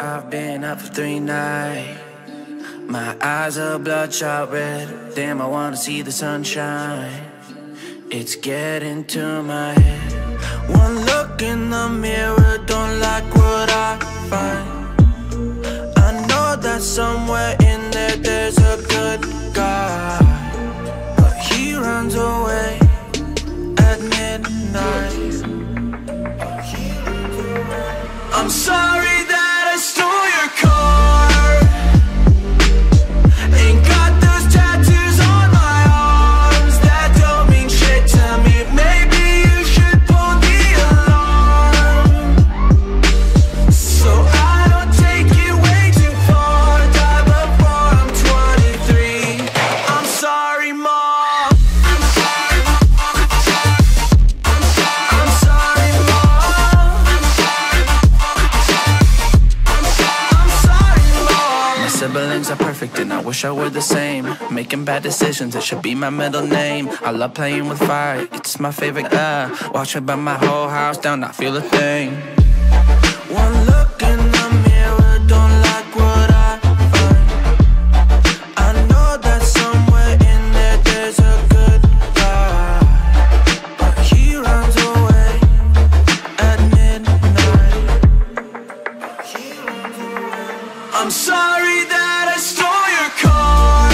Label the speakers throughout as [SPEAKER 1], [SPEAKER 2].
[SPEAKER 1] I've been up for 3 nights. My eyes are bloodshot red. Damn, I wanna see the sunshine. It's getting to my head. One look in the mirror, don't like what I find. I know that somewhere in there there's a good guy, but he runs away at midnight. I'm sorry that I stole your car. Ain't got those tattoos on my arms that don't mean shit to me. Maybe you should pull the alarm, so I don't take it way too far. Die before I'm 23. I'm sorry, Mom. I'm sorry, siblings are perfect and I wish I were the same. Making bad decisions, it should be my middle name. I love playing with fire, it's my favorite. Watch it burn my whole house down, not feel a thing. One look in the mirror, don't like what I find. I know that somewhere in there there's a good guy, but he runs away at midnight. I'm sorry that I stole your car.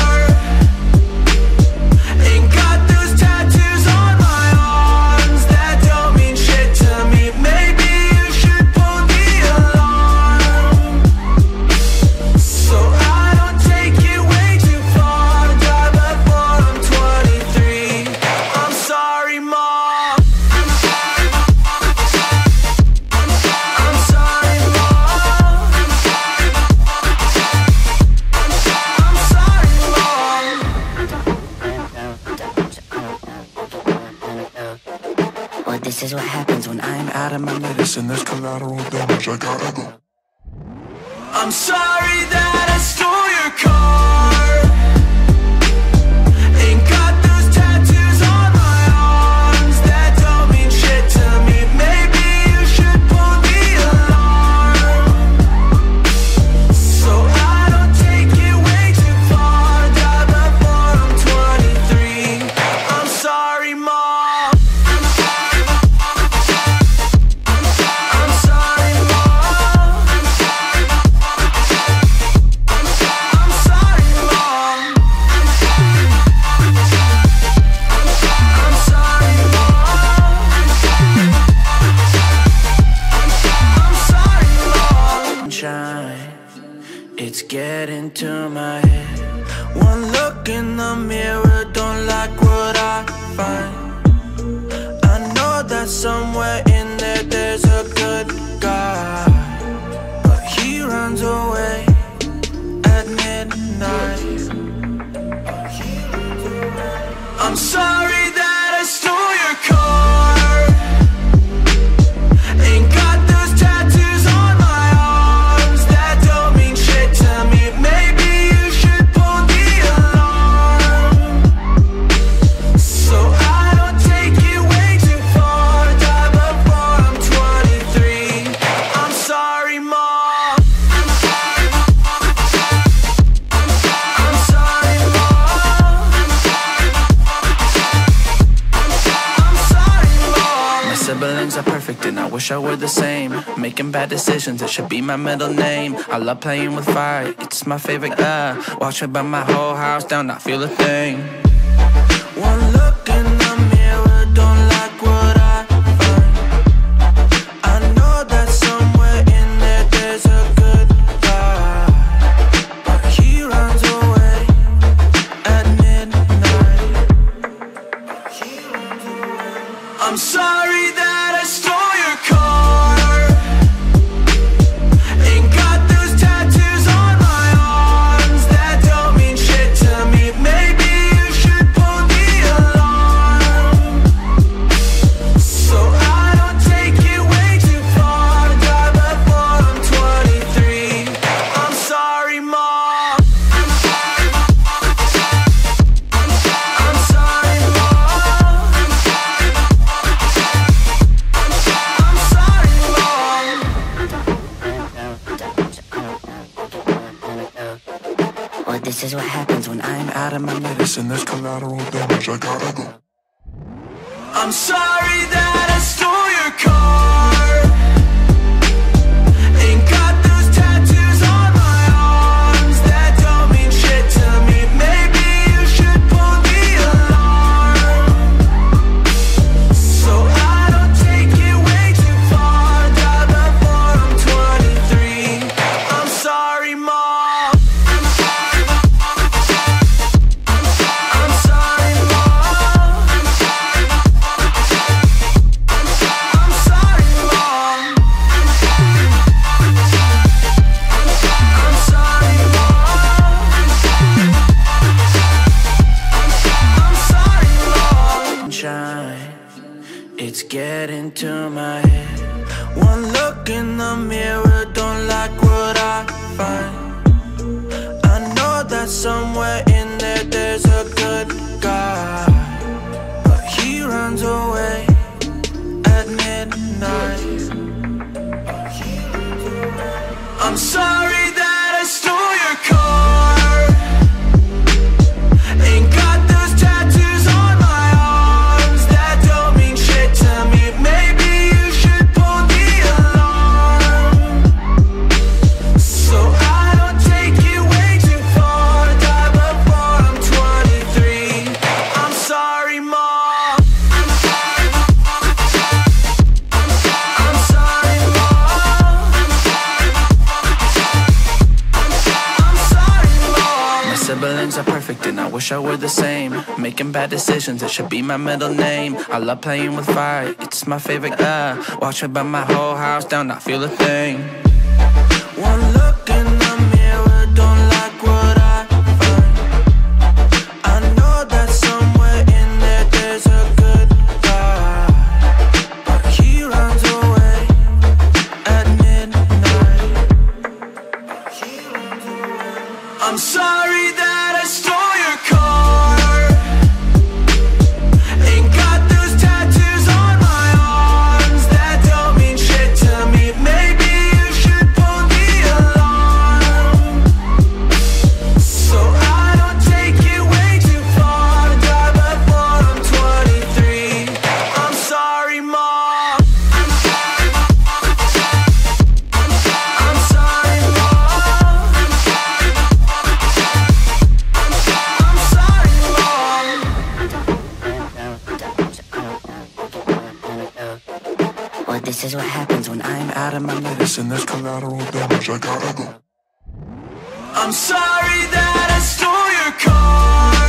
[SPEAKER 1] Ain't got those tattoos on my arms that don't mean shit to me. Maybe you should pull the alarm, so I don't take it way too far. Die before I'm 23. I'm sorry, Mom. I'm sorry, Mom. Well, this is what happens when I'm out of my medicine. There's collateral damage, I gotta go. I'm sorry that I stole your car. Ain't got those tattoos on my arms that don't mean shit to me. Maybe you should pull the alarm, so I don't take it way too far. Die before I'm 23. I'm sorry, Mom. I'm sorry, Mom. It's getting to my head. One look in the mirror, don't like what I find. I know that somewhere in there there's a good guy, but he runs away at midnight. I'm sorry that I stole your car. Ain't got those tattoos on my arms that don't mean shit to me. Maybe you should pull the alarm, so I don't take it way too far. Die before I'm 23. I'm sorry, Mom. I'm sorry, Mom. My siblings are perfect and I wish I were the same. Making bad decisions, it should be my middle name. I love playing with fire, it's my favorite. Watch it burn my whole house down, not feel a thing. One look in the mirror, don't like what I find. I know that somewhere in there there's a good guy, but he runs away at midnight. I'm sorry that I stole your car. Ain't got those tattoos on my arms that don't mean shit to me. Maybe you should pull the alarm. this is what happens when I'm out of my medicine. There's collateral damage, I gotta go. I'm sorry that I stole your car. Ain't got those tattoos on my arms that don't mean shit to me. Maybe you should pull the alarm, so I don't take it way too far. Die before I'm 23. I'm sorry, Mom. I'm sorry, Mom. It's getting to my head. One look in the mirror, don't like what I find. I know that somewhere in there there's a good guy, but he runs away at midnight. I'm sorry that I stole your car. Ain't got those tattoos on my arms that don't mean shit to me. Maybe you should pull the alarm, so I don't take it way too far. Die before I'm 23. I'm sorry, Mom. I'm sorry, Mom. My siblings are perfect and I wish I were the same. Making bad decisions, it should be my middle name. I love playing with fire, it's my favorite. Watch it burn my whole house down, not feel a thing. One look in the mirror, don't like what I find. I know that somewhere in there there's a good guy, but he runs away at midnight. I'm sorry that I stole your car. Ain't got those tattoos on my arms that don't mean shit to me. Maybe you should pull the alarm, so I don't take it way too far. Die before I'm 23. I'm sorry, Mom. I'm sorry, Mom. Well, this is what happens when I'm out of my medicine. There's collateral damage, I gotta go. I'm sorry that I stole your car.